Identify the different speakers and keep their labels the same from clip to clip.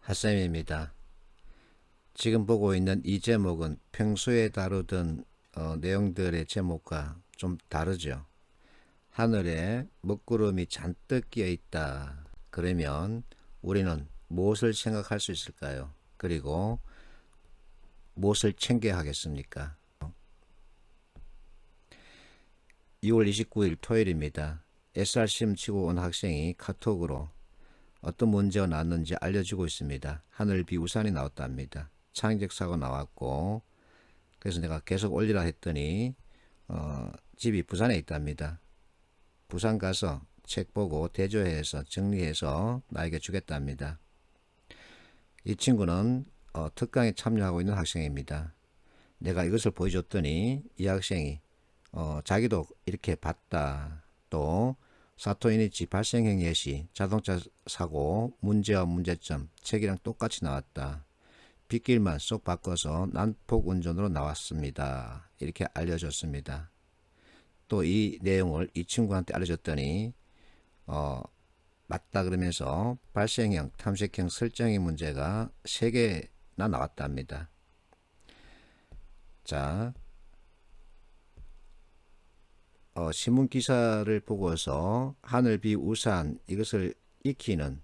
Speaker 1: 핫쌤입니다. 지금 보고 있는 이 제목은 평소에 다루던 내용들의 제목과 좀 다르죠. 하늘에 먹구름이 잔뜩 끼어 있다. 그러면 우리는 무엇을 생각할 수 있을까요? 그리고 무엇을 챙겨야 하겠습니까? 2월 29일 토요일입니다. SR 시험 치고 온 학생이 카톡으로 어떤 문제가 나왔는지 알려주고 있습니다. 하늘 비 우산이 나왔답니다. 창의적 사고 나왔고, 그래서 내가 계속 올리라 했더니 집이 부산에 있답니다. 부산 가서 책 보고 대조해서 정리해서 나에게 주겠답니다. 이 친구는 특강에 참여하고 있는 학생입니다. 내가 이것을 보여줬더니 이 학생이 자기도 이렇게 봤다. 또 사토이니치 발생형 예시, 자동차 사고, 문제와 문제점, 책이랑 똑같이 나왔다. 빗길만 쏙 바꿔서 난폭 운전으로 나왔습니다. 이렇게 알려줬습니다. 또 이 내용을 이 친구한테 알려줬더니 맞다 그러면서 발생형, 탐색형, 설정의 문제가 3개나 나왔답니다. 자, 신문 기사를 보고서 하늘, 비, 우산 이것을 익히는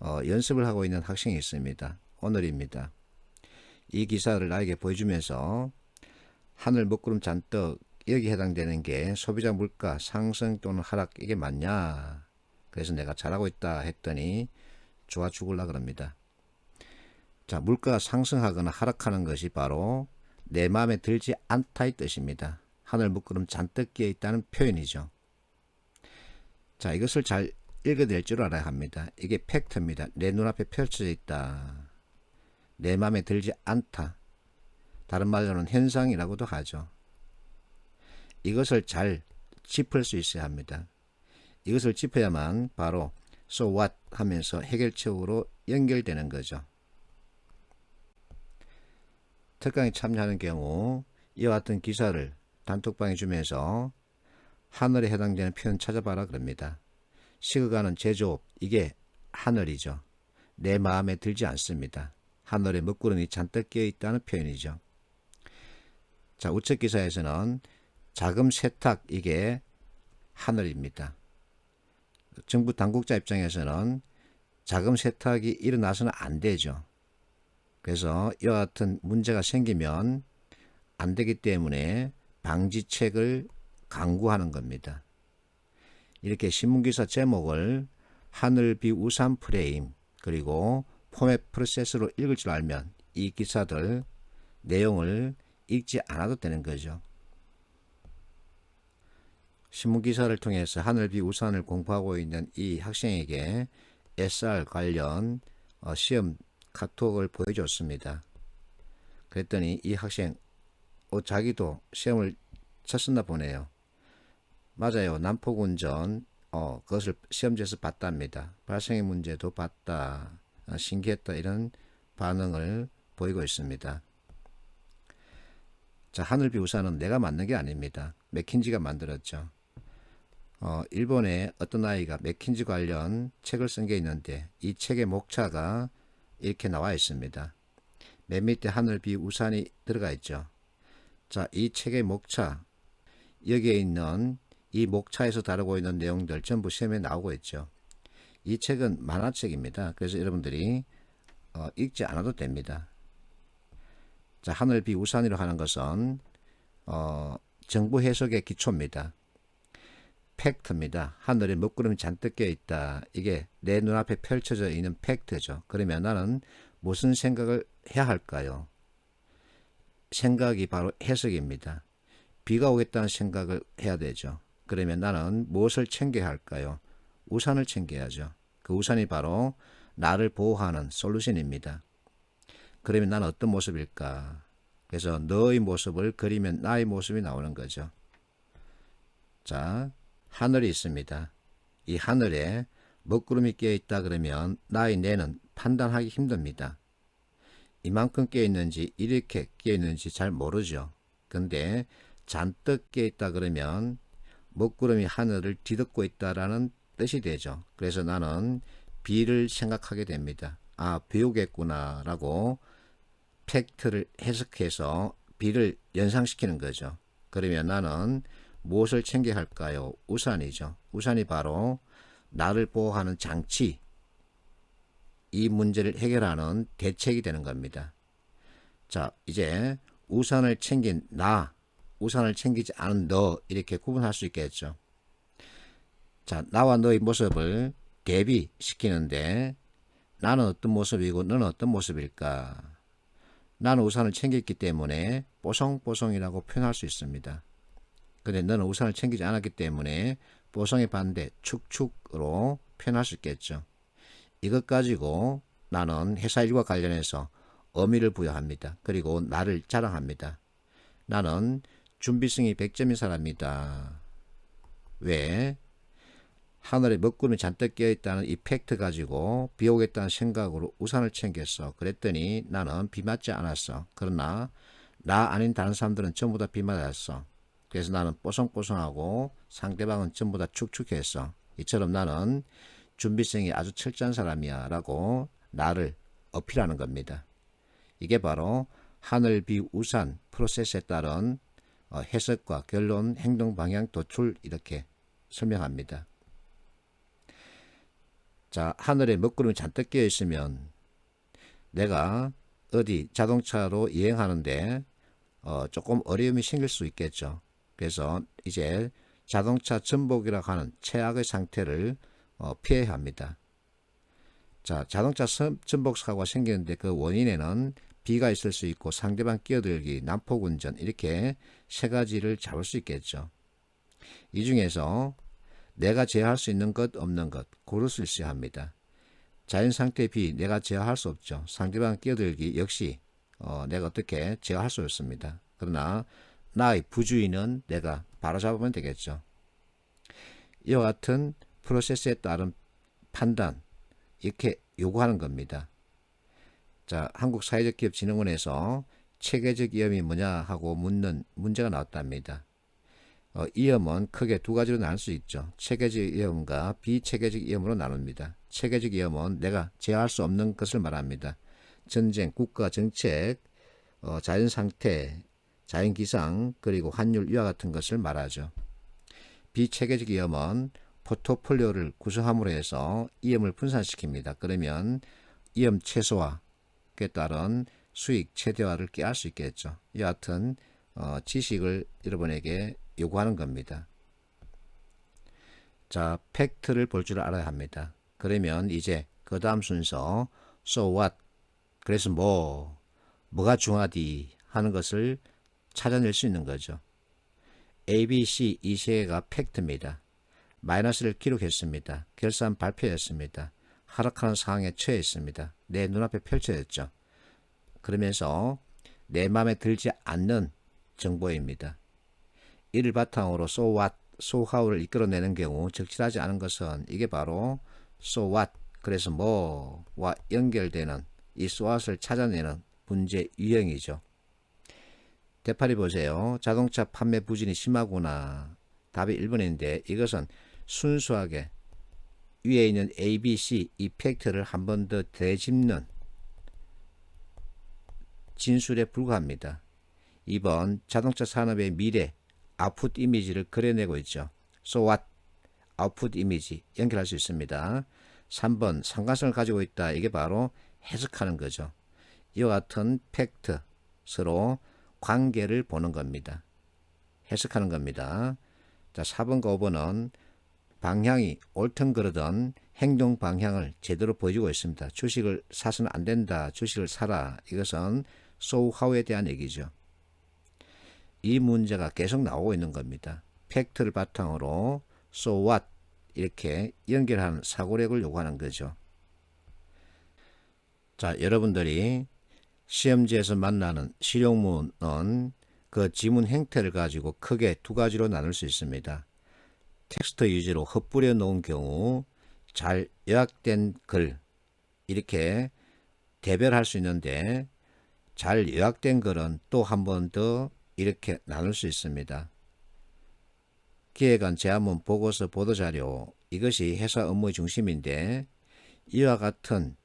Speaker 1: 연습을 하고 있는 학생이 있습니다. 오늘입니다. 이 기사를 나에게 보여주면서 하늘 먹구름 잔뜩 여기 해당되는 게 소비자 물가 상승 또는 하락 이게 맞냐? 그래서 내가 잘하고 있다 했더니 좋아 죽을라 그럽니다. 자, 물가가 상승하거나 하락하는 것이 바로 내 마음에 들지 않다의 뜻입니다. 하늘 먹구름 잔뜩 끼어 있다는 표현이죠. 자, 이것을 잘 읽어낼 줄 알아야 합니다. 이게 팩트입니다. 내 눈앞에 펼쳐져 있다. 내 마음에 들지 않다. 다른 말로는 현상이라고도 하죠. 이것을 잘 짚을 수 있어야 합니다. 이것을 짚어야만 바로 so what 하면서 해결책으로 연결되는 거죠. 특강에 참여하는 경우 이와 같은 기사를 단톡방에 주면서 하늘에 해당되는 표현 찾아봐라 그럽니다. 식어가는 제조업 이게 하늘이죠. 내 마음에 들지 않습니다. 하늘에 먹구름이 잔뜩 끼어 있다는 표현이죠. 자, 우측 기사에서는 자금 세탁 이게 하늘입니다. 정부 당국자 입장에서는 자금 세탁이 일어나서는 안 되죠. 그래서 이와 같은 문제가 생기면 안 되기 때문에 방지책을 강구하는 겁니다. 이렇게 신문기사 제목을 하늘, 비, 우산 프레임 그리고 포맷 프로세스로 읽을 줄 알면 이 기사들 내용을 읽지 않아도 되는 거죠. 신문기사를 통해서 하늘, 비, 우산을 공부하고 있는 이 학생에게 SR 관련 시험 카톡을 보여줬습니다. 그랬더니 이 학생 자기도 시험을 쳤었나 보네요. 맞아요. 난폭운전 그것을 시험지에서 봤답니다. 발생의 문제도 봤다. 신기했다. 이런 반응을 보이고 있습니다. 자, 하늘, 비, 우산은 내가 만든 게 아닙니다. 맥킨지가 만들었죠. 일본의 어떤 아이가 맥킨지 관련 책을 쓴 게 있는데 이 책의 목차가 이렇게 나와 있습니다. 맨 밑에 하늘, 비, 우산이 들어가 있죠. 자, 이 책의 목차, 여기에 있는 이 목차에서 다루고 있는 내용들 전부 시험에 나오고 있죠. 이 책은 만화책입니다. 그래서 여러분들이 읽지 않아도 됩니다. 자, 하늘, 비, 우산이라 하는 것은 정부 해석의 기초입니다. 팩트입니다. 하늘에 먹구름이 잔뜩 껴 있다. 이게 내 눈앞에 펼쳐져 있는 팩트죠. 그러면 나는 무슨 생각을 해야 할까요? 생각이 바로 해석입니다. 비가 오겠다는 생각을 해야 되죠. 그러면 나는 무엇을 챙겨야 할까요? 우산을 챙겨야죠. 그 우산이 바로 나를 보호하는 솔루션입니다. 그러면 나는 어떤 모습일까? 그래서 너의 모습을 그리면 나의 모습이 나오는 거죠. 자, 하늘이 있습니다. 이 하늘에 먹구름이 끼어 있다 그러면 나의 뇌는 판단하기 힘듭니다. 이만큼 끼어 있는지 이렇게 끼어 있는지 잘 모르죠. 근데 잔뜩 끼어 있다 그러면 먹구름이 하늘을 뒤덮고 있다라는 뜻이 되죠. 그래서 나는 B를 생각하게 됩니다. 아, 비오겠구나 라고 팩트를 해석해서 B를 연상시키는 거죠. 그러면 나는 무엇을 챙겨야 할까요? 우산이죠. 우산이 바로 나를 보호하는 장치, 이 문제를 해결하는 대책이 되는 겁니다. 자, 이제 우산을 챙긴 나, 우산을 챙기지 않은 너, 이렇게 구분할 수 있겠죠. 자, 나와 너의 모습을 대비시키는데 나는 어떤 모습이고 너는 어떤 모습일까? 나는 우산을 챙겼기 때문에 뽀송뽀송이라고 표현할 수 있습니다. 근데 너는 우산을 챙기지 않았기 때문에 뽀송의 반대 축축으로 표현할 수 있겠죠. 이것 가지고 나는 회사 일과 관련해서 의미를 부여합니다. 그리고 나를 자랑합니다. 나는 준비성이 100점인 사람이다. 왜? 하늘에 먹구름이 잔뜩 끼어있다는 이 팩트 가지고 비 오겠다는 생각으로 우산을 챙겼어. 그랬더니 나는 비 맞지 않았어. 그러나 나 아닌 다른 사람들은 전부 다 비 맞았어. 그래서 나는 뽀송뽀송하고 상대방은 전부 다 축축했어. 이처럼 나는 준비성이 아주 철저한 사람이야 라고 나를 어필하는 겁니다. 이게 바로 하늘, 비, 우산 프로세스에 따른 해석과 결론, 행동 방향, 도출 이렇게 설명합니다. 자, 하늘에 먹구름이 잔뜩 끼어 있으면 내가 어디 자동차로 여행하는데 조금 어려움이 생길 수 있겠죠. 그래서 이제 자동차 전복이라고 하는 최악의 상태를 피해야 합니다. 자, 자동차 전복 사고가 생기는데 그 원인에는 비가 있을 수 있고 상대방 끼어들기, 난폭운전 이렇게 세 가지를 잡을 수 있겠죠. 이 중에서 내가 제어할 수 있는 것 없는 것 고를 수 있어야 합니다. 자연상태 비 내가 제어할 수 없죠. 상대방 끼어들기 역시 내가 어떻게 제어할 수 없습니다. 그러나 나의 부주의는 내가 바로잡으면 되겠죠. 이와 같은 프로세스에 따른 판단 이렇게 요구하는 겁니다. 자, 한국사회적기업진흥원에서 체계적 위험이 뭐냐 하고 묻는 문제가 나왔답니다. 위험은 크게 두 가지로 나눌 수 있죠. 체계적 위험과 비체계적 위험으로 나눕니다. 체계적 위험은 내가 제어할 수 없는 것을 말합니다. 전쟁, 국가 정책, 자연상태, 자연기상, 그리고 환율 이와 같은 것을 말하죠. 비체계적 위험은 포트폴리오를 구성함으로 해서 위험을 분산시킵니다. 그러면 위험 최소화에 따른 수익 최대화를 꾀할 수 있겠죠. 이와 같은 지식을 여러분에게 요구하는 겁니다. 자, 팩트를 볼 줄 알아야 합니다. 그러면 이제 그 다음 순서 So what? 그래서 뭐가 중하디 하는 것을 찾아낼 수 있는 거죠. A, B, C 이 세 개가 팩트입니다. 마이너스를 기록했습니다. 결산 발표했습니다. 하락하는 상황에 처해 있습니다. 내 눈앞에 펼쳐졌죠. 그러면서 내 마음에 들지 않는 정보입니다. 이를 바탕으로 So what, So how를 이끌어내는 경우 적절하지 않은 것은 이게 바로 So what, 그래서 뭐와 연결되는 이 So what을 찾아내는 문제 유형이죠. 대파리 보세요. 자동차 판매 부진이 심하구나. 답이 1번인데 이것은 순수하게 위에 있는 A, B, C 이 팩트를 한 번 더 되짚는 진술에 불과합니다. 2번 자동차 산업의 미래 아웃풋 이미지를 그려내고 있죠. So what? 아웃풋 이미지 연결할 수 있습니다. 3번 상관성을 가지고 있다. 이게 바로 해석하는 거죠. 이와 같은 팩트 서로 관계를 보는 겁니다. 해석하는 겁니다. 자, 4번과 5번은 방향이 옳든 그르든 행동 방향을 제대로 보여주고 있습니다. 주식을 사서는 안 된다. 주식을 사라. 이것은 So how에 대한 얘기죠. 이 문제가 계속 나오고 있는 겁니다. 팩트를 바탕으로 So what 이렇게 연결하는 사고력을 요구하는 거죠. 자, 여러분들이 시험지에서 만나는 실용문은 그 지문 형태를 가지고 크게 두 가지로 나눌 수 있습니다. 텍스트 위주로 헛뿌려 놓은 경우 잘 요약된 글 이렇게 대별할 수 있는데 잘 요약된 글은 또 한 번 더 이렇게 나눌 수 있습니다. 기획안, 제안문, 보고서, 보도자료 이것이 회사 업무의 중심인데 이와 같은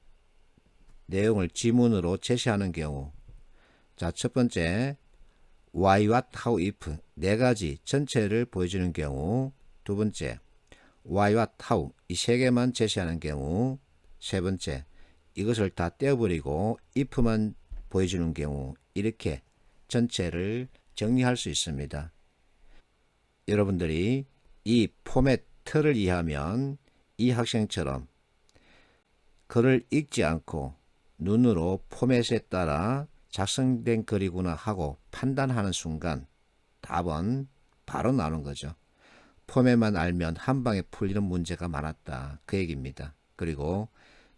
Speaker 1: 내용을 지문으로 제시하는 경우, 자, 첫 번째 why, what, how, if 네 가지 전체를 보여주는 경우, 두 번째 why, what, how 이 세 개만 제시하는 경우, 세 번째 이것을 다 떼어버리고 if만 보여주는 경우, 이렇게 전체를 정리할 수 있습니다. 여러분들이 이 포맷 틀을 이해하면 이 학생처럼 글을 읽지 않고 눈으로 포맷에 따라 작성된 글이구나 하고 판단하는 순간 답은 바로 나오는 거죠. 포맷만 알면 한 방에 풀리는 문제가 많았다, 그 얘기입니다. 그리고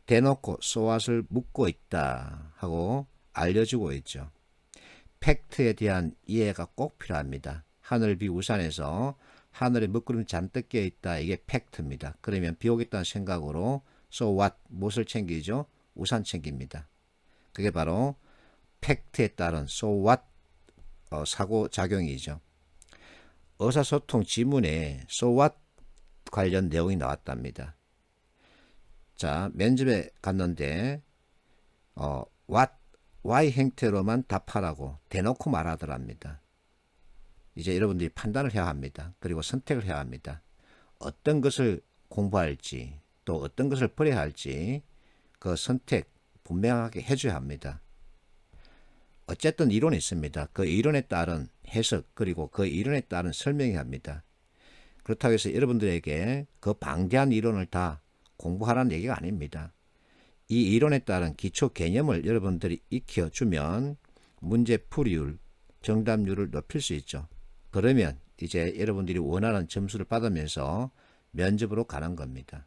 Speaker 1: 대놓고 so what을 묻고 있다 하고 알려주고 있죠. 팩트에 대한 이해가 꼭 필요합니다. 하늘, 비, 우산에서 하늘에 먹구름이 잔뜩 껴 있다, 이게 팩트입니다. 그러면 비 오겠다는 생각으로 so what, 무엇을 챙기죠? 우산 챙깁니다. 그게 바로 팩트에 따른 so what 사고작용이죠. 의사소통 지문에 so what 관련 내용이 나왔답니다. 자, 면접에 갔는데 what, why 형태로만 답하라고 대놓고 말하더랍니다. 이제 여러분들이 판단을 해야 합니다. 그리고 선택을 해야 합니다. 어떤 것을 공부할지 또 어떤 것을 버려야 할지 그 선택 분명하게 해줘야 합니다. 어쨌든 이론이 있습니다. 그 이론에 따른 해석 그리고 그 이론에 따른 설명이 합니다. 그렇다고 해서 여러분들에게 그 방대한 이론을 다 공부하라는 얘기가 아닙니다. 이 이론에 따른 기초 개념을 여러분들이 익혀주면 문제 풀이율, 정답률을 높일 수 있죠. 그러면 이제 여러분들이 원하는 점수를 받으면서 면접으로 가는 겁니다.